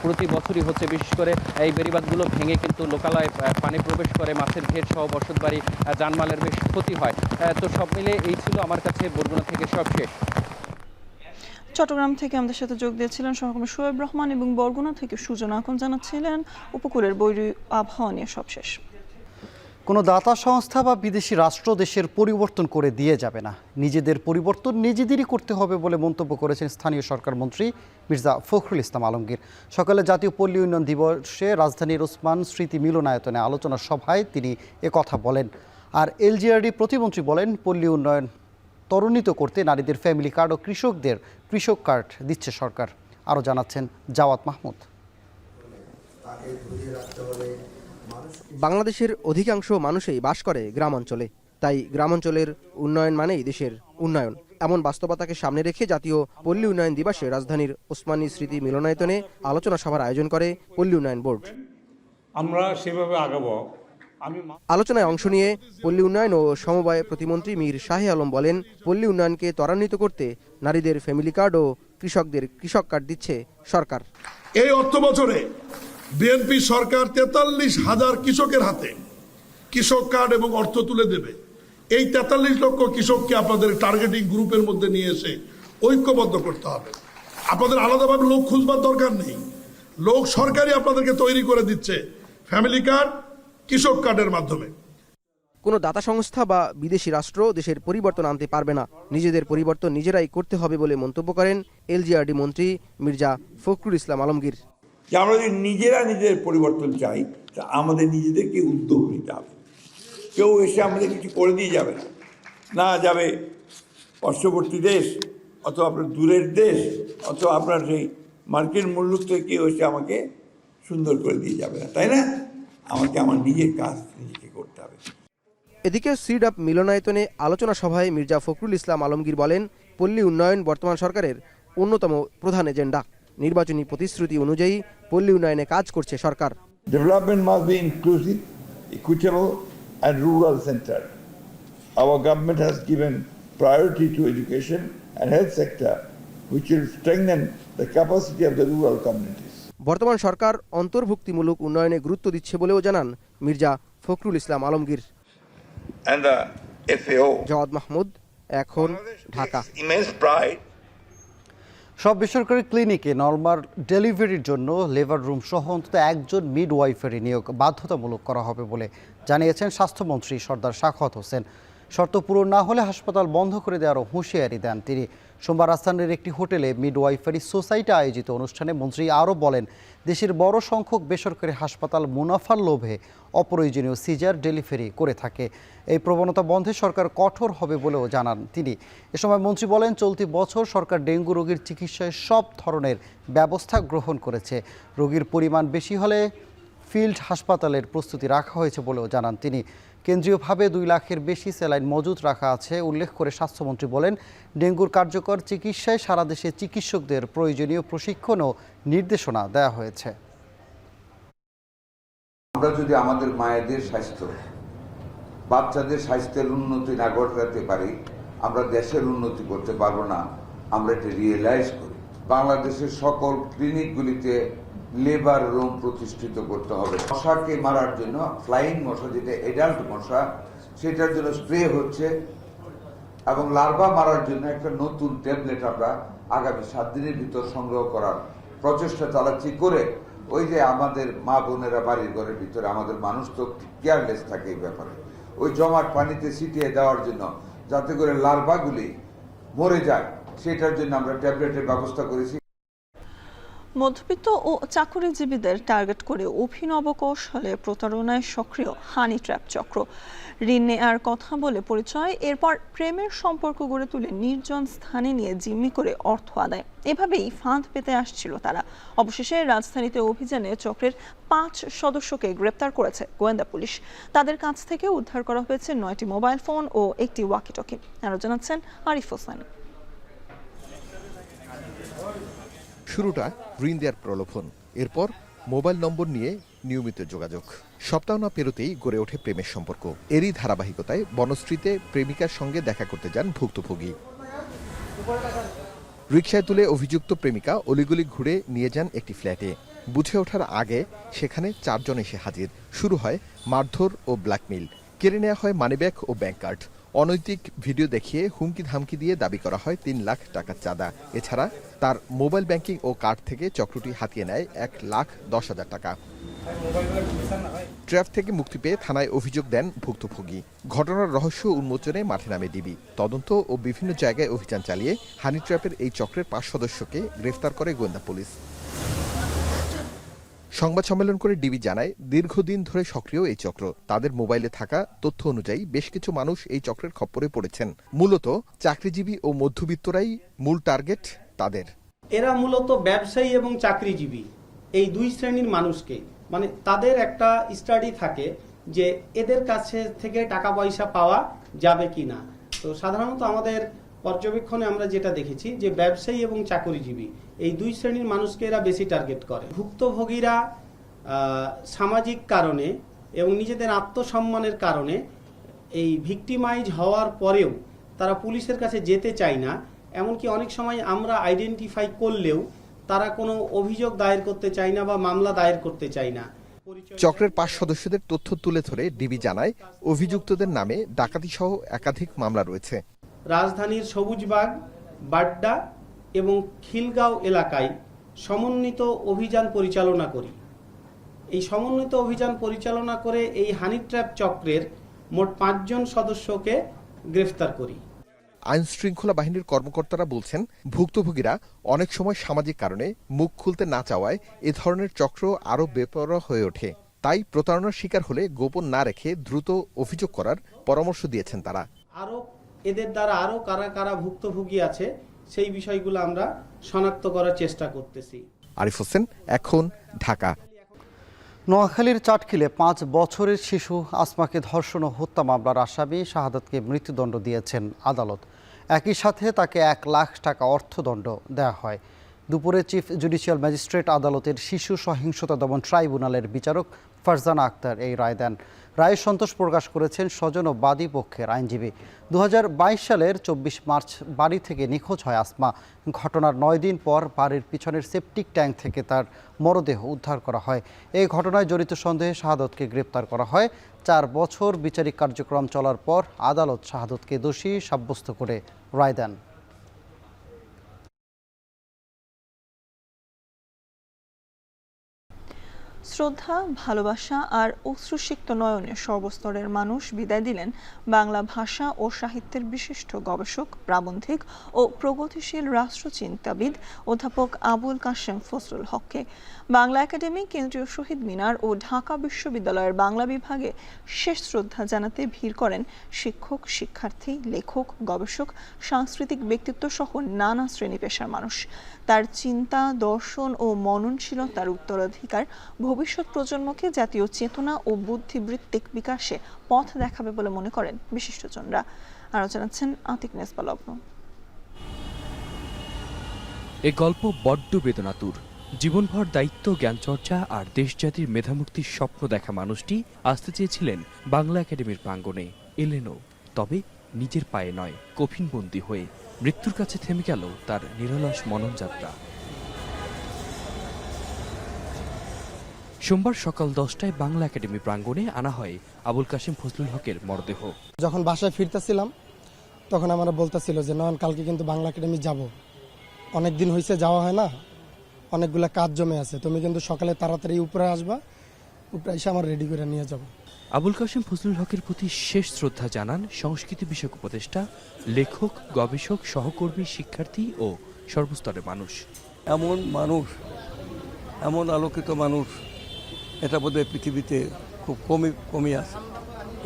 প্রতি বছরই হচ্ছে। বিশেষ করে এই বেড়িবাঁধগুলো ভেঙে কিন্তু লোকালয়ে পানি প্রবেশ করে, মাছের ঘের সহ বসতবাড়ি, জানমালের বেশ ক্ষতি হয়। তো সব মিলে এই ছিল আমার কাছে বরগুনা থেকে সবশেষ। চট্টগ্রাম থেকে আমাদের সাথে যোগ দিয়েছিলেন সহকর্মী শোয়েব রহমান এবং বরগুনা থেকে সুজন আকন জানাচ্ছিলেন উপকূলের বৈরী আবহাওয়া নিয়ে সবশেষ। কোনো দাতা সংস্থা বা বিদেশি রাষ্ট্র দেশের পরিবর্তন করে দিয়ে যাবে না, নিজেদের পরিবর্তন নিজেদেরই করতে হবে বলে মন্তব্য করেছেন স্থানীয় সরকার মন্ত্রী মির্জা ফখরুল ইসলাম আলমগীর। সকালে জাতীয় পল্লী উন্নয়ন দিবসে রাজধানীর ওসমান স্মৃতি মিলনায়তনে আলোচনা সভায় তিনি একথা বলেন। আর এলজিআরডি প্রতিমন্ত্রী বলেন, পল্লী উন্নয়ন ত্বরান্বিত করতে নারীদের ফ্যামিলি কার্ড ও কৃষকদের কৃষক কার্ড দিচ্ছে সরকার। আরও জানাচ্ছেন জাওয়াত মাহমুদ। বাংলাদেশের অধিকাংশ মানুষই বাস করে গ্রাম অঞ্চলে, তাই গ্রামাঞ্চলের উন্নয়ন মানেই দেশের উন্নয়ন। এমন বাস্তবতাকে সামনে রেখে জাতীয় পল্লী উন্নয়ন দিবসে রাজধানীর ওসমানী স্মৃতি মিলনায়তনে আলোচনা সভার আয়োজন করে পল্লী উন্নয়ন বোর্ড। আমরা সেভাবে আগাবো। আলোচনায় অংশ নিয়ে পল্লী উন্নয়ন ও সমবায় প্রতিমন্ত্রী মীর শাহে আলম বলেন, পল্লী উন্নয়নকে ত্বরান্বিত করতে নারীদের ফ্যামিলি কার্ড ও কৃষকদের কৃষক কার্ড দিচ্ছে সরকার। এই অর্থ বছরে বিএনপি সরকার 43,000 কৃষকের হাতে কৃষক কার্ড এবং অর্থ তুলে দেবে। এই 43 লক্ষ কৃষককে আপনাদের টার্গেটিং গ্রুপের মধ্যে নিয়ে এসে ঐক্যবদ্ধ করতে হবে। আপনাদের আলাদাভাবে লোক খুঁজবার দরকার নেই, লোক সরকারই আপনাদেরকে তৈরি করে দিচ্ছে ফ্যামিলি কার্ড, কৃষক কার্ডের মাধ্যমে। কোনো দাতা সংস্থা বা বিদেশি রাষ্ট্র দেশের পরিবর্তন আনতে পারবে না, নিজেদের পরিবর্তন নিজেরাই করতে হবে বলে মন্তব্য করেন এলজিআরডি মন্ত্রী মির্জা ফখরুল ইসলাম আলমগীর। যে আমরা যদি নিজেরা নিজেদের পরিবর্তন চাই, তা আমাদের নিজেদেরকে উদ্যোগ নিতে হবে। কেউ এসে আমাদের কিছু করে দিয়ে যাবে না, না যাবে পার্শ্ববর্তী দেশ অথবা আপনার দূরের দেশ অথবা আপনার সেই মার্কেট মূল্য থেকে কেউ এসে আমাকে সুন্দর করে দিয়ে যাবে না, তাই না? আমাকে আমার নিজের কাজ নিজেকে করতে হবে। এদিকে সিডাপ মিলনায়তনে আলোচনা সভায় মির্জা ফখরুল ইসলাম আলমগীর বলেন, পল্লী উন্নয়ন বর্তমান সরকারের অন্যতম প্রধান এজেন্ডা। নির্বাচনী প্রতিশ্রুতি অনুযায়ী পল্লী উন্নয়নে কাজ করছে সরকার। Development must be inclusive, equitable and rural centered. Our government has given priority to education and health sector, which will strengthen the capacity of the rural communities. বর্তমান সরকার অন্তর্ভুক্তিমূলক উন্নয়নে গুরুত্ব দিচ্ছে বলেও জানান Mirza Fakhrul Islam Alamgir. And the FAO, Zawad Mahmud, এখন, ঢাকা। immense pride. সব বেসরকারি ক্লিনিকে নরমাল ডেলিভারির জন্য লেবার রুম সহ অন্তত একজন মিডওয়াইফারি নিয়োগ বাধ্যতামূলক করা হবে বলে জানিয়েছেন স্বাস্থ্যমন্ত্রী সর্দার সাখাওয়াত হোসেন। শর্ত পূরণ না হলে হাসপাতাল বন্ধ করে দেওয়ারও হুঁশিয়ারি দেন তিনি। সোমবার রাজধানীর একটি হোটেলে মিডওয়াইফারি সোসাইটি আয়োজিত অনুষ্ঠানে মন্ত্রী আরও বলেন, দেশের বড় সংখ্যক বেসরকারি হাসপাতাল মুনাফার লোভে অপ্রয়োজনীয় সিজার ডেলিভারি করে থাকে। এই প্রবণতা বন্ধে সরকার কঠোর হবে বলেও জানান তিনি। এ সময় মন্ত্রী বলেন, চলতি বছর সরকার ডেঙ্গু রোগীর চিকিৎসায় সব ধরনের ব্যবস্থা গ্রহণ করেছে। রোগীর পরিমাণ বেশি হলে ফিল্ড হাসপাতালের প্রস্তুতি রাখা হয়েছে বলেও জানান তিনি। কেন্দ্রীয়ভাবে 2 লাখের বেশি স্যালাইন মজুত রাখা আছে উল্লেখ করে স্বাস্থ্যমন্ত্রী বলেন, ডেঙ্গুর কার্যকর চিকিৎসায় সারা দেশে চিকিৎসকদের প্রয়োজনীয় প্রশিক্ষণ ও নির্দেশনা দেওয়া হয়েছে। আমরা যদি আমাদের মায়েদের স্বাস্থ্য, বাচ্চাদের স্বাস্থ্যের উন্নতি না ঘটাতে পারি, আমরা দেশের উন্নতি করতে পারবো না। আমরা এটা রিয়েলাইজ করি। বাংলাদেশের সকল ক্লিনিকগুলিতে লেবার রুম প্রতিষ্ঠিত করতে হবে। মশাকে মারার জন্য ফ্লাইং মশা, যেটা এডাল্ট মশা, সেটার জন্য স্প্রে হচ্ছে, এবং লার্ভা মারার জন্য একটা নতুন ট্যাবলেট আমরা আগামী 7 দিনের ভিতর সংগ্রহ করার প্রচেষ্টা চালাচ্ছি। করে ওই যে আমাদের মা বোনেরা বাড়ির ঘরের ভিতরে, আমাদের মানুষ তো কেয়ারলেস থাকে এই ব্যাপারে, ওই জমাট পানিতে ছিটিয়ে দেওয়ার জন্য, যাতে করে লার্ভাগুলি মরে যায়, সেটার জন্য আমরা ট্যাবলেটের ব্যবস্থা করেছি। মধ্যবিত্ত ও চাকরিজীবীদের টার্গেট করে অভিনব কৌশলে প্রতারণায় সক্রিয় হানি ট্র্যাপ চক্র। ঋণ নেয়ার কথা বলে পরিচয়, এরপর প্রেমের সম্পর্ক গড়ে তুলে নির্জন স্থানে নিয়ে জিম্মি করে অর্থ আদায়, এভাবেই ফাঁদ পেতে আসছিল তারা। অবশেষে রাজধানীতে অভিযানে চক্রের 5 সদস্যকে গ্রেপ্তার করেছে গোয়েন্দা পুলিশ। তাদের কাছ থেকে উদ্ধার করা হয়েছে 9টি মোবাইল ফোন ও একটি ওয়াকিটকি। আরো জানাচ্ছেন আরিফ হোসেন। শুরুটা ঋণ দেওয়ার প্রলোভন, এরপর মোবাইল নম্বর নিয়ে নিয়মিত যোগাযোগ। সপ্তাহ না পেরোতেই গড়ে ওঠে প্রেমের সম্পর্ক। এরই ধারাবাহিকতায় বনশ্রীতে প্রেমিকার সঙ্গে দেখা করতে যান ভুক্তভোগী। রিকশায় তুলে অভিযুক্ত প্রেমিকা অলিগলি ঘুরে নিয়ে যান একটি ফ্ল্যাটে। বুঝে ওঠার আগে সেখানে 4 জন এসে হাজির। শুরু হয় মারধর ও ব্ল্যাকমেইল। কেড়ে নেওয়া হয় মানিব্যাগ ও ব্যাংক কার্ড। অনৈতিক ভিডিও দেখিয়ে হুমকি ধামকি দিয়ে দাবি করা হয় 3 লাখ টাকার চাঁদা। এছাড়া তার মোবাইল ব্যাংকিং ও কার্ড থেকে চক্রটি হাতিয়ে নেয় 1,10,000 টাকা। ট্র্যাপ থেকে মুক্তি পেয়ে থানায় অভিযোগ দেন ভুক্তভোগী। ঘটনার রহস্য উন্মোচনে মাঠে নামে ডিবি। তদন্ত ও বিভিন্ন জায়গায় অভিযান চালিয়ে হানি ট্র্যাপের এই চক্রের 5 সদস্যকে গ্রেফতার করে গোয়েন্দা পুলিশ। সংবাদ সম্মেলন করে ডিবি জানায়, দীর্ঘদিন ধরে সক্রিয় এই চক্র। তাদের মোবাইলে থাকা তথ্য অনুযায়ী বেশ কিছু মানুষ এই চক্রের খপ্পরে পড়েছেন। মূলত চাকরিজীবী ও মধ্যবিত্তরাই মূল টার্গেট তাদের। এরা মূলত ব্যবসায়ী এবং চাকরিজীবী, এই 2 শ্রেণীর মানুষকে, মানে তাদের একটা স্টাডি থাকে যে এদের কাছে থেকে টাকা পয়সা পাওয়া যাবে কিনা। তো সাধারণত আমাদের পর্যবেক্ষণে আমরা যেটা দেখেছি যে ব্যবসায়ী এবং চাকরিজীবী, এই 2 শ্রেণীর মানুষকে এরা বেশি টার্গেট করে। ভুক্তভোগীরা সামাজিক কারণে এবং নিজেদের আত্মসম্মানের কারণে এই ভিকটিমাইজ হওয়ার পরেও তারা পুলিশের কাছে যেতে চায় না। এমনকি অনেক সময় আমরা আইডেন্টিফাই করলেও তারা কোনো অভিযোগ দায়ের করতে চায় না বা মামলা দায়ের করতে চায় না। চক্রের 5 সদস্যদের তথ্য তুলে ধরে ডিবি জানায়, অভিযুক্তদের নামে ডাকাতি সহ একাধিক মামলা রয়েছে। রাজধানীর সবুজবাগ, বাড্ডা এবং খিলগাঁও এলাকায় সমন্বিত অভিযান পরিচালনা করি। এই সমন্বিত অভিযান পরিচালনা করে এই হানি ট্র্যাপ চক্রের মোট 5 জন সদস্যকে গ্রেফতার করি। আইন শৃঙ্খলা বাহিনীর কর্মকর্তারা বলছেন, ভুক্তভোগীরা অনেক সময় সামাজিক কারণে মুখ খুলতে না চাওয়ায় এ ধরনের চক্র আরও বেপরোয়া হয়ে ওঠে। তাই প্রতারণার শিকার হলে গোপন না রেখে দ্রুত অভিযোগ করার পরামর্শ দিয়েছেন তারা। এদের দ্বারা আরো কারা কারা ভুক্তভোগী আছে সেই বিষয়গুলো আমরা শনাক্ত করার চেষ্টা করতেছি। আরিফ হোসেন, এখন, ঢাকা। নোয়াখালীর চাটখিলে 5 বছরের শিশু আসমাকে ধর্ষণ ও হত্যা মামলার আসামি শাহাদাতকে মৃত্যুদণ্ড দিয়েছেন আদালত। একই সাথে তাকে 1 লাখ টাকা অর্থদণ্ড দেওয়া হয়। দুপুরে চিফ জুডিশিয়াল ম্যাজিস্ট্রেট আদালতের শিশু সহিংসতা দমন ট্রাইব্যুনালের বিচারক ফারজানা আক্তার এই রায় দেন। রায়ে সন্তোষ প্রকাশ করেছেন স্বজন ও বাদী পক্ষের আইনজীবী। 2022 সালের 24 মার্চ বাড়ি থেকে নিখোঁজ হয় আসমা। ঘটনার 9 দিন পর বাড়ির পিছনের সেপটিক ট্যাঙ্ক থেকে তার মরদেহ উদ্ধার করা হয়। এই ঘটনায় জড়িত সন্দেহে শাহাদতকে গ্রেপ্তার করা হয়। 4 বছর বিচারিক কার্যক্রম চলার পর আদালত শাহাদতকে দোষী সাব্যস্ত করে রায় দেন। শ্রদ্ধা, ভালোবাসা আর অশ্রুসিক্ত নয়নে সর্বস্তরের মানুষ বিদায় দিলেন বাংলা ভাষা ও সাহিত্যের বিশিষ্ট গবেষক, প্রাবন্ধিক ও প্রগতিশীল রাষ্ট্রচিন্তাবিদ অধ্যাপক আবুল কাশেম ফজলুল হককে। বাংলা একাডেমি, কেন্দ্রীয় শহীদ মিনার ও ঢাকা বিশ্ববিদ্যালয়ের বাংলা বিভাগে শেষ শ্রদ্ধা জানাতে ভিড় করেন শিক্ষক, শিক্ষার্থী, লেখক, গবেষক, সাংস্কৃতিক ব্যক্তিত্ব সহ নানা শ্রেণী পেশার মানুষ। তার চিন্তা, দর্শন ও মননশীলতার উত্তরাধিকার ভবিষ্যৎ প্রজন্মকে জাতীয় চেতনা ও বুদ্ধিবৃত্তিক বিকাশে পথ দেখাবে বলে মনে করেন বিশিষ্টজনরা। আরো জানাচ্ছেন আতিক নেসবা লগ্ন। এ গল্প বড্ড বেদনাতুর। জীবনভর দায়িত্ব, জ্ঞানচর্চা আর দেশজাতির মেধামূর্তির স্বপ্ন দেখা মানুষটি আসতে চেয়েছিলেন বাংলা একাডেমির প্রাঙ্গণে, এলেনও, তবে নিজের পায়ে নয়, কফিনবন্দি হয়ে। মৃত্যুর কাছে থেমে গেল তার নিরলস মননযাত্রা। সোমবার সকাল 10টায় বাংলা একাডেমি প্রাঙ্গণে আনা হয় আবুল কাশেম ফজলুল হকের মরদেহ। যখন বাসায় ফিরতেছিলাম তখন আমরা বলতেছিল যে নয়ন কালকে কিন্তু বাংলা একাডেমি যাব, অনেক দিন হয়েছে যাওয়া হয় না, অনেকগুলা কাজ জমে আছে, তুমি কিন্তু সকালে তাড়াতাড়ি উপরে আসবা, উপরে এসে আমার রেডি করে নিয়ে যাব। আবুল কাশেম ফজলুল হকের প্রতি শেষ শ্রদ্ধা জানান সংস্কৃতি বিষয়ক উপদেষ্টা, লেখক, গবেষক, সহকর্মী, শিক্ষার্থী ও সর্বস্তরের মানুষ। এমন মানুষ, এমন আলোকিত মানুষ, এটা বোধহয় পৃথিবীতে খুব কমই আছে,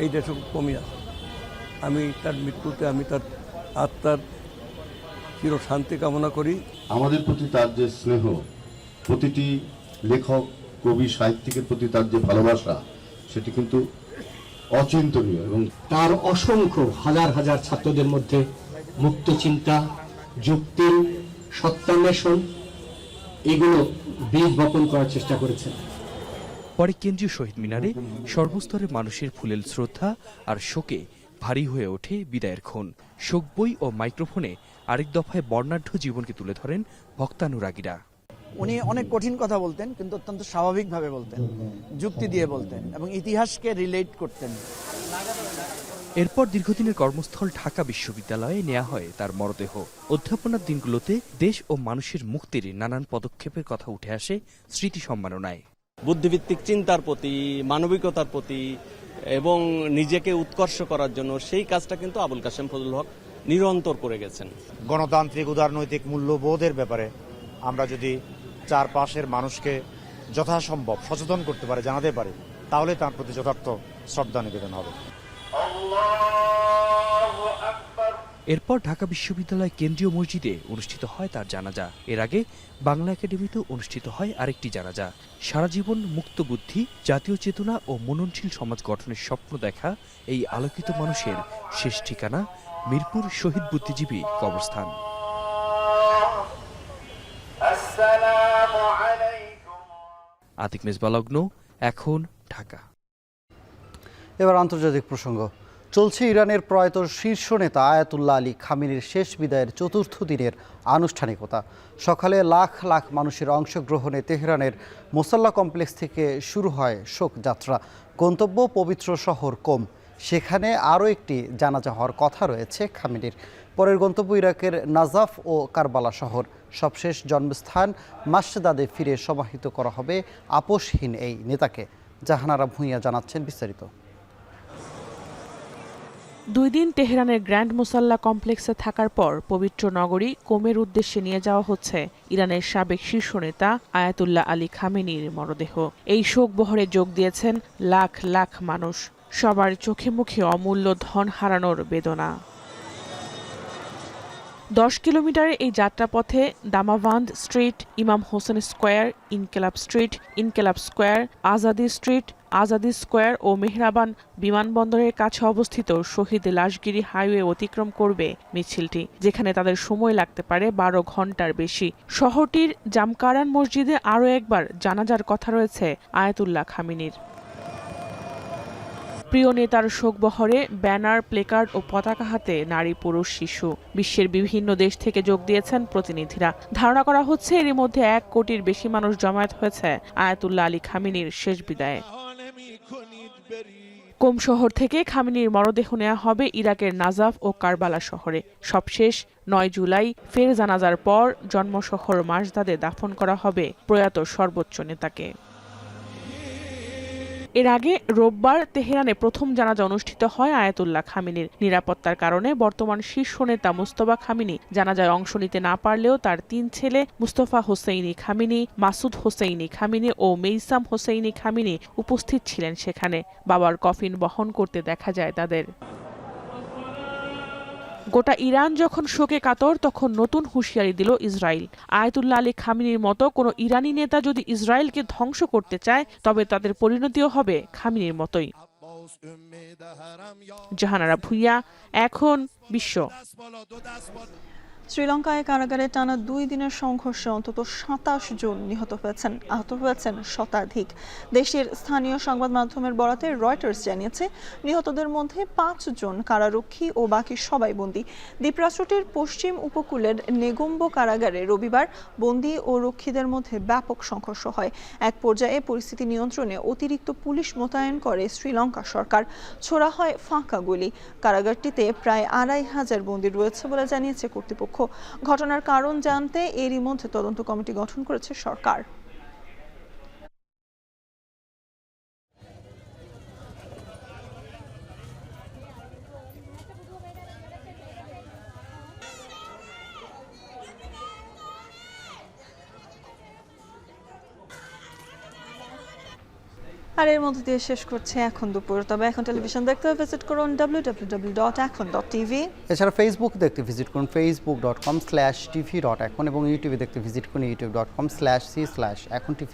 এই দেশে খুব কমই আছে। আমি তার মৃত্যুতে আমি তার আত্মার চির শান্তি কামনা করি। আমাদের প্রতি তার যে স্নেহ, প্রতিটি লেখক, কবি, সাহিত্যিকের প্রতি তার যে ভালোবাসা, সেটি কিন্তু অচিন্তনীয়। এবং তার অসংখ্য হাজার হাজার ছাত্রদের মধ্যে মুক্ত চিন্তা, যুক্তি, সত্যান্বেষণ এগুলো বীজ বপন করার চেষ্টা করেছেন। পরে কেন্দ্রীয় শহীদ মিনারে সর্বস্তরের মানুষের ফুলেল শ্রদ্ধা আর শোকে ভারী হয়ে ওঠে বিদায়ের ক্ষণ। শোক বই ও মাইক্রোফোনে আরেক দফায় বর্ণাঢ্য জীবনকে তুলে ধরেন ভক্তানুরাগীরা। উনি অনেক কঠিন কথা বলতেন, কিন্তু অত্যন্ত স্বাভাবিকভাবে বলতেন, যুক্তি দিয়ে বলতেন এবং ইতিহাসকে রিলেট করতেন। এরপর দীর্ঘদিনের কর্মস্থল ঢাকা বিশ্ববিদ্যালয়ে নেওয়া হয় তার মরদেহ। অধ্যাপনার দিনগুলোতে দেশ ও মানুষের মুক্তির নানান পদক্ষেপের কথা উঠে আসে স্মৃতি সম্মাননায়। বুদ্ধিভিত্তিক চিন্তার প্রতি, মানবিকতার প্রতি এবং নিজেকে উৎকর্ষ করার জন্য সেই কাজটা কিন্তু আবুল কাশেম ফজলুল হক নিরন্তর করে গেছেন। গণতান্ত্রিক উদারনৈতিক মূল্যবোধের ব্যাপারে আমরা যদি চারপাশের মানুষকে যথাসম্ভব সচেতন করতে পারি, জানাতে পারি, তাহলে তার প্রতি যথার্থ শ্রদ্ধা নিবেদন হবে। এরপর ঢাকা বিশ্ববিদ্যালয় কেন্দ্রীয় মসজিদে অনুষ্ঠিত হয় তার জানাজা। এর আগে বাংলা একাডেমিতেও অনুষ্ঠিত হয় আরেকটি জানাজা। সারা জীবন মুক্ত বুদ্ধি, জাতীয় চেতনা ও মননশীল সমাজ গঠনের স্বপ্ন দেখা এই আলোকিত মানুষের শেষ ঠিকানা মিরপুর শহীদ বুদ্ধিজীবী কবরস্থান। আতিক মেজবালগ্ন, এখন ঢাকা। এবার আন্তর্জাতিক প্রসঙ্গ। চলছে ইরানের প্রয়াত শীর্ষ নেতা আয়াতুল্লাহ আলী খামেনির শেষ বিদায়ের চতুর্থ দিনের আনুষ্ঠানিকতা। সকালে লাখ লাখ মানুষের অংশগ্রহণে তেহরানের মোসাল্লা কমপ্লেক্স থেকে শুরু হয় শোকযাত্রা। গন্তব্য পবিত্র শহর কোম। সেখানে আরও একটি জানাজা হওয়ার কথা রয়েছে খামেনির। পরের গন্তব্য ইরাকের নাজাফ ও কারবালা শহর। সবশেষ জন্মস্থান মাসদাদে ফিরে সমাহিত করা হবে আপোষহীন এই নেতাকে। জাহানারা ভূঁইয়া জানাচ্ছেন বিস্তারিত। 2 দিন তেহরানের গ্র্যান্ড মুসাল্লা কমপ্লেক্সে থাকার পর পবিত্র নগরী কোমের উদ্দেশ্যে নিয়ে যাওয়া হচ্ছে ইরানের সাবেক শীর্ষ নেতা আয়াতুল্লাহ আলী খামেনির মরদেহ। এই শোকবহরে যোগ দিয়েছেন লাখ লাখ মানুষ। সবার চোখে মুখে অমূল্য ধন হারানোর বেদনা। 10 কিলোমিটারের এই যাত্রাপথে দামাভান্দ স্ট্রিট, ইমাম Hossain square, ইনকেলাব street, ইনকেলাব square, Azadi street, Azadi square ও মেহরাবান বিমানবন্দরের কাছে অবস্থিত শহীদ লাশগিরি হাইওয়ে অতিক্রম করবে মিছিলটি, যেখানে তাদের সময় লাগতে পারে 12 ঘন্টার বেশি। শহরটির জামকারান মসজিদে আরও একবার জানাজার কথা রয়েছে আয়াতুল্লাহ খামেনির। প্রিয় নেতার শোকবহরে ব্যানার, প্লেকার্ড ও পতাকা হাতে নারী, পুরুষ, শিশু। বিশ্বের বিভিন্ন দেশ থেকে যোগ দিয়েছেন প্রতিনিধিরা। ধারণা করা হচ্ছে এরই মধ্যে 1 কোটির বেশি মানুষ জমায়েত হয়েছে আয়াতুল্লাহ আলী খামেনির শেষ বিদায়ে। কোম শহর থেকে খামেনির মরদেহ নেওয়া হবে ইরাকের নাজাফ ও কারবালা শহরে। সবশেষ 9 জুলাই ফের জানাজার পর জন্মশহর মাসদাদে দাফন করা হবে প্রয়াত সর্বোচ্চ নেতাকে। এর আগে রোববার তেহরানে প্রথম জানাজা অনুষ্ঠিত হয় আয়াতুল্লাহ খামেনির। নিরাপত্তার কারণে বর্তমান শীর্ষ নেতা মুস্তফা খামেনি জানাজায় অংশ নিতে না পারলেও তার 3 ছেলে Mostafa Hosseini Khamenei, Masoud Hosseini Khamenei ও মেইসাম হোসেইনি খামেনি উপস্থিত ছিলেন সেখানে। বাবার কফিন বহন করতে দেখা যায় তাদের। গোটা ইরান যখন শোকে কাতর, তখন নতুন হুঁশিয়ারি দিল ইসরায়েল। আয়াতুল্লাহ আলী খামেনির মতো কোনো ইরানি নেতা যদি ইসরায়েলকে ধ্বংস করতে চায়, তবে তাদের পরিণতিও হবে খামেনির মতোই। জাহানারা ভূঁইয়া, এখন বিশ্ব। শ্রীলঙ্কায় কারাগারে টানা 2 দিনের সংঘর্ষে অন্তত 27 জন নিহত হয়েছেন, আহত হয়েছেন শতাধিক। দেশের স্থানীয় সংবাদ মাধ্যমের বরাতে রয়টার্স জানিয়েছে নিহতদের মধ্যে 5 জন কারারক্ষী ও বাকি সবাই বন্দী। দ্বীপরাষ্ট্রটির পশ্চিম উপকূলের নেগোম্বো কারাগারে রবিবার বন্দী ও রক্ষীদের মধ্যে ব্যাপক সংঘর্ষ হয়। এক পর্যায়ে পরিস্থিতি নিয়ন্ত্রণে অতিরিক্ত পুলিশ মোতায়েন করে শ্রীলঙ্কা সরকার। ছোড়া হয় ফাঁকা গুলি। কারাগারটিতে প্রায় 2500 বন্দী রয়েছে বলে জানিয়েছে কর্তৃপক্ষ। ঘটনার কারণ জানতে এরই মধ্যে তদন্ত কমিটি গঠন করেছে সরকার। আর এর মধ্যে দিয়ে শেষ করছে এখন দুপুর। তবে এখন টেলিভিশন দেখতে ভিজিট করুন www.ekon.tv। এছাড়া ফেসবুক দেখতে ভিজিট করুন facebook.com/tv.ekon এবং ইউটিউবে দেখতে ভিজিট করুন youtube.com/c/ekontv।